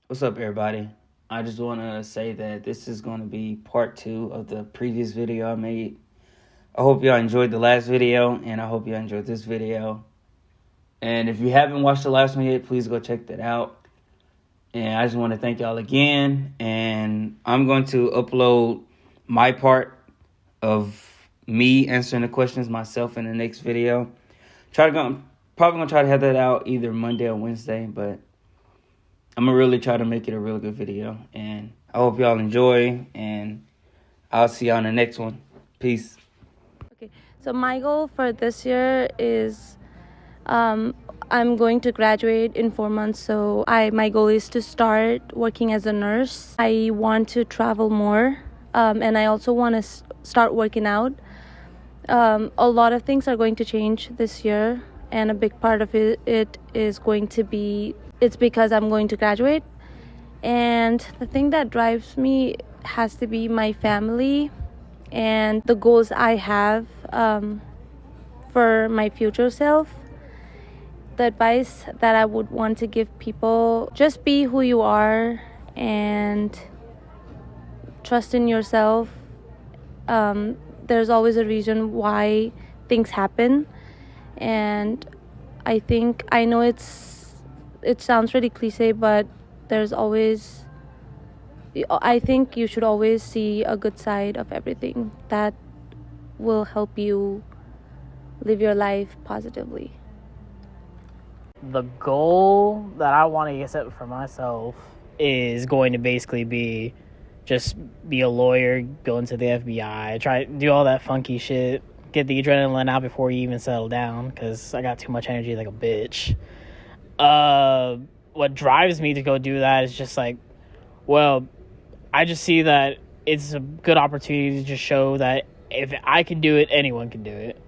What's up, everybody? I just want to say that this is going to be part 2 of the previous video I made. I hope y'all enjoyed the last video, and I hope y'all enjoyed this video. And if you haven't watched the last one yet, please go check that out. And I just want to thank y'all again. And I'm going to upload my part of me answering the questions myself in the next video. Probably going to try to have that out either Monday or Wednesday, but I'm going to really try to make it a really good video. And I hope y'all enjoy, and I'll see y'all in the next one. Peace. Okay, so my goal for this year is I'm going to graduate in 4 months. So my goal is to start working as a nurse. I want to travel more, and I also want to start working out. A lot of things are going to change this year, and a big part of it is going to be, it's because I'm going to graduate. And the thing that drives me has to be my family and the goals I have for my future self. The advice that I would want to give people: just be who you are and trust in yourself. There's always a reason why things happen, and I know it sounds really cliche, but I think you should always see a good side of everything. That will help you live your life positively. The goal that I want to set for myself is going to basically be just be a lawyer, go into the FBI, try to do all that funky shit, get the adrenaline out before you even settle down, because I got too much energy like a bitch. What drives me to go do that is just like, well, I just see that it's a good opportunity to just show that if I can do it, anyone can do it.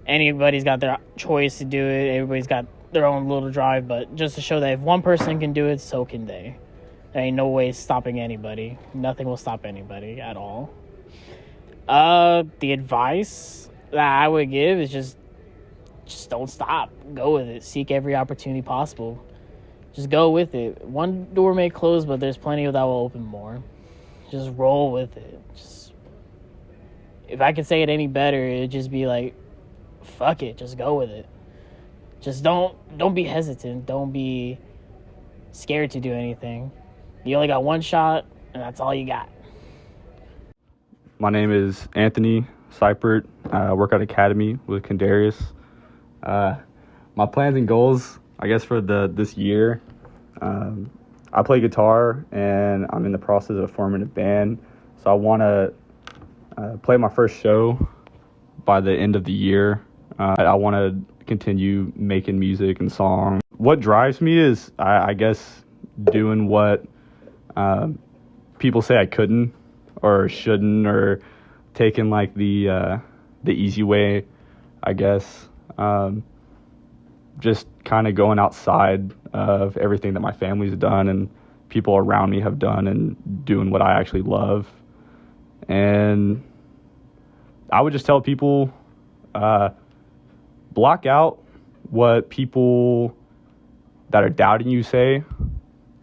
Anybody's got their choice to do it. Everybody's got their own little drive, but just to show that if one person can do it, so can they. There ain't no way stopping anybody. Nothing will stop anybody at all. The advice that I would give is just don't stop. Go with it. Seek every opportunity possible. Just go with it. One door may close, but there's plenty that will open more. Just roll with it. If I could say it any better, it'd just be like, fuck it. Just go with it. Just don't be hesitant. Don't be scared to do anything. You only got one shot, and that's all you got. My name is Anthony Seipert. I work at Academy with Kendarius. My plans and goals, I guess, for this year, I play guitar, and I'm in the process of forming a band. So I want to play my first show by the end of the year. I want to continue making music and songs. What drives me is, I guess, doing what people say I couldn't or shouldn't, or taking like the easy way, I guess. Just kind of going outside of everything that my family's done and people around me have done, and doing what I actually love. And I would just tell people, block out what people that are doubting you say,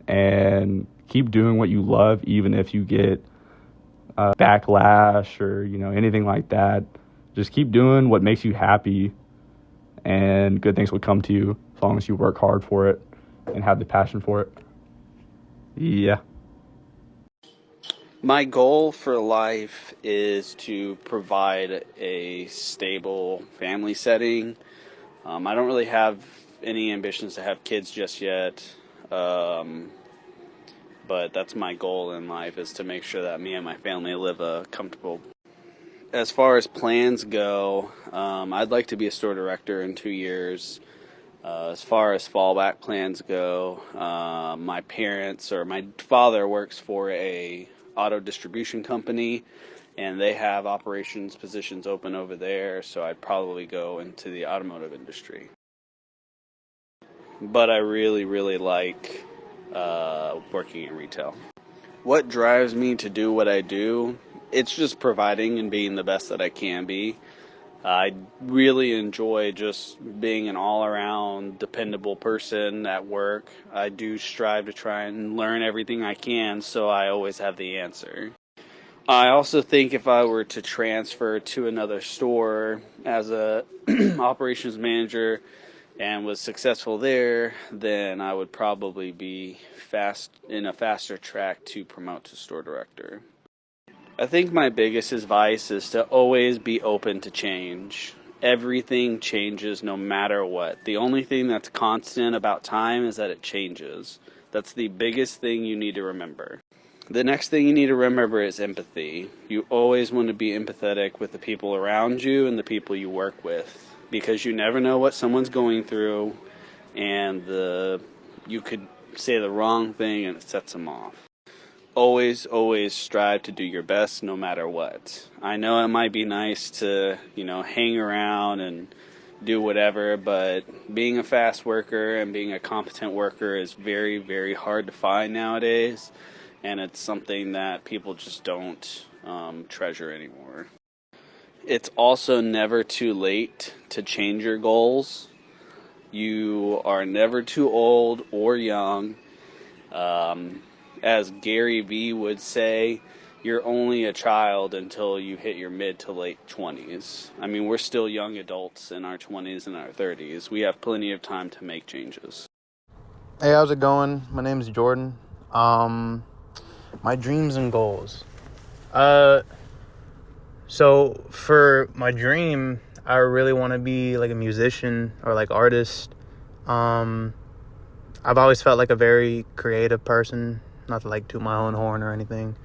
and keep doing what you love, even if you get backlash or anything like that. Just keep doing what makes you happy, and good things will come to you as long as you work hard for it and have the passion for it. Yeah. My goal for life is to provide a stable family setting. I don't really have any ambitions to have kids just yet, but that's my goal in life, is to make sure that me and my family live a comfortable. As far as plans go, I'd like to be a store director in 2 years. As far as fallback plans go, my father works for a auto distribution company, and they have operations positions open over there, so I'd probably go into the automotive industry. But I really, really like working in retail. What drives me to do what I do? It's just providing and being the best that I can be. I really enjoy just being an all-around dependable person at work. I do strive to try and learn everything I can, so I always have the answer. I also think if I were to transfer to another store as a operations manager and was successful there, then I would probably be in a faster track to promote to store director. I think my biggest advice is to always be open to change. Everything changes no matter what. The only thing that's constant about time is that it changes. That's the biggest thing you need to remember. The next thing you need to remember is empathy. You always want to be empathetic with the people around you and the people you work with, because you never know what someone's going through, and you could say the wrong thing and it sets them off. Always strive to do your best no matter what. I know it might be nice to, hang around and do whatever, but being a fast worker and being a competent worker is very, very hard to find nowadays, and it's something that people just don't treasure anymore. It's also never too late to change your goals. You are never too old or young. As Gary Vee would say, you're only a child until you hit your mid to late 20s. I mean, we're still young adults in our 20s and our 30s. We have plenty of time to make changes. Hey, how's it going? My name is Jordan. My dreams and goals. So for my dream, I really want to be like a musician or like artist. I've always felt like a very creative person, not to like toot my own horn or anything.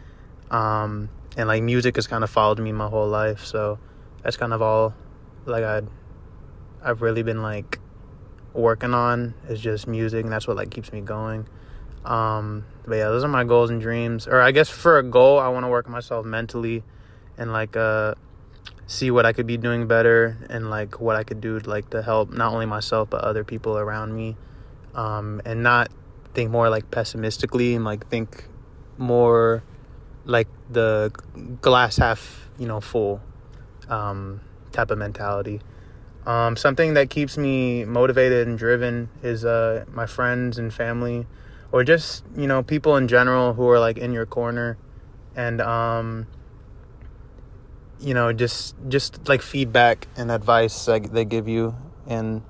And like music has kind of followed me my whole life, so that's kind of all like I've really been like working on is just music, and that's what like keeps me going. But yeah, those are my goals and dreams. Or I guess for a goal, I want to work on myself mentally and like see what I could be doing better and like what I could do like to help not only myself but other people around me, and not think more like pessimistically and like think more like the glass half full type of mentality. Something that keeps me motivated and driven is my friends and family, or just people in general who are like in your corner, and just like feedback and advice like they give you, and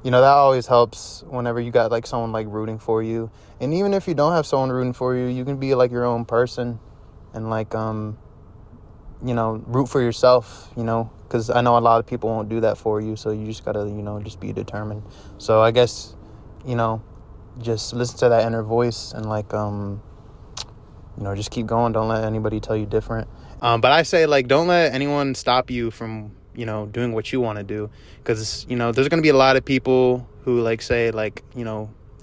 that always helps whenever you got like someone like rooting for you. And even if you don't have someone rooting for you, you can be like your own person and like root for yourself, because I know a lot of people won't do that for you, so you just gotta just be determined. So I guess just listen to that inner voice and like just keep going. Don't let anybody tell you different. But I say like don't let anyone stop you from doing what you want to do, because there's going to be a lot of people who like say like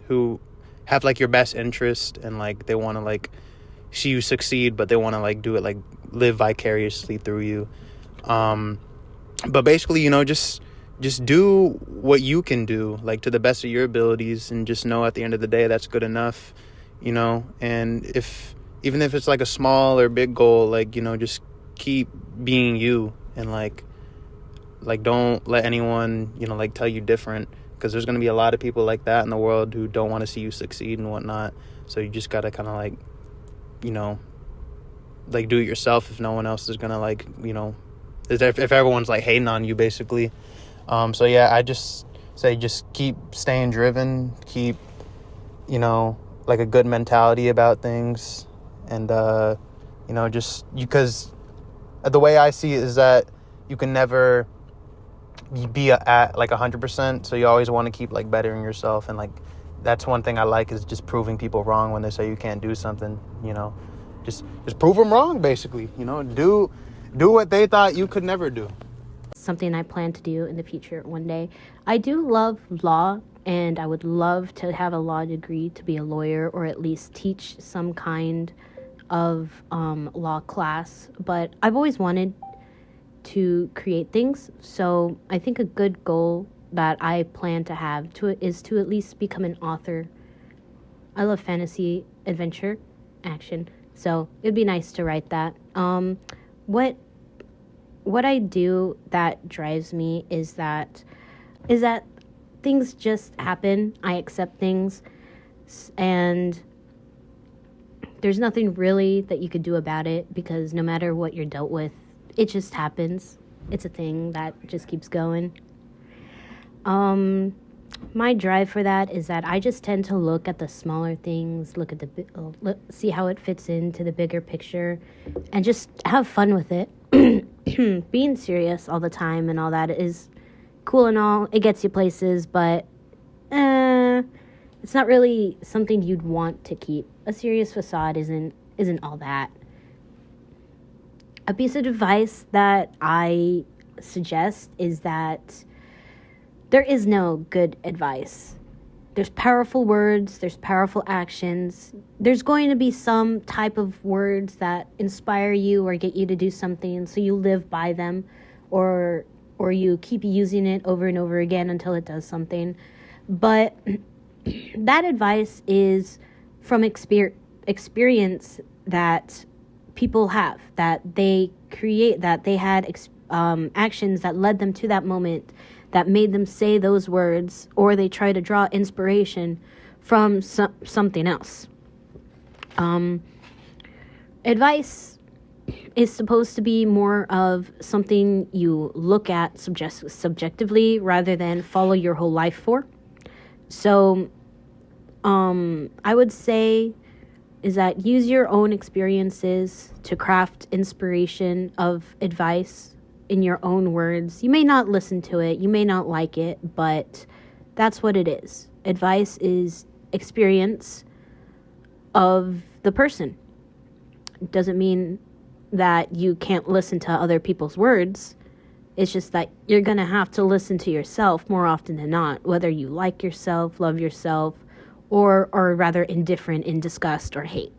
who have like your best interest, and like they want to like see you succeed, but they want to like do it like live vicariously through you. But basically just do what you can do like to the best of your abilities, and just know at the end of the day that's good enough. And even if it's like a small or big goal, like just keep being you, and like don't let anyone like tell you different, because there's going to be a lot of people like that in the world who don't want to see you succeed and whatnot. So you just got to kind of like like do it yourself if no one else is going to like if everyone's like hating on you basically. So yeah, I just say just keep staying driven, keep like a good mentality about things, and just because the way I see it is that you can never be at like 100%, so you always want to keep like bettering yourself. And like that's one thing I like, is just proving people wrong when they say you can't do something. Just prove them wrong basically. Do what they thought you could never do. Something I plan to do in the future one day. I do love law, and I would love to have a law degree to be a lawyer, or at least teach some kind of law class. But I've always wanted to create things, so I think a good goal that I plan to have is to at least become an author. I love fantasy, adventure, action, so it'd be nice to write that. What what I do that drives me is that things just happen. I accept things, and there's nothing really that you could do about it, because no matter what you're dealt with, it just happens. It's a thing that just keeps going. My drive for that is that I just tend to look at the smaller things, see how it fits into the bigger picture, and just have fun with it. Being serious all the time and all that is cool and all. It gets you places, but it's not really something you'd want to keep. A serious facade isn't all that. A piece of advice that I suggest is that there is no good advice. There's powerful words, there's powerful actions. There's going to be some type of words that inspire you or get you to do something, so you live by them, or you keep using it over and over again until it does something. But that advice is from experience that people have, that they create, that they had actions that led them to that moment, that made them say those words, or they try to draw inspiration from something else. Advice is supposed to be more of something you look at subjectively rather than follow your whole life for. So I would say is that use your own experiences to craft inspiration of advice in your own words. You may not listen to it, you may not like it, but that's what it is. Advice is experience of the person. It doesn't mean that you can't listen to other people's words. It's just that you're going to have to listen to yourself more often than not, whether you like yourself, love yourself, or are rather indifferent in disgust or hate.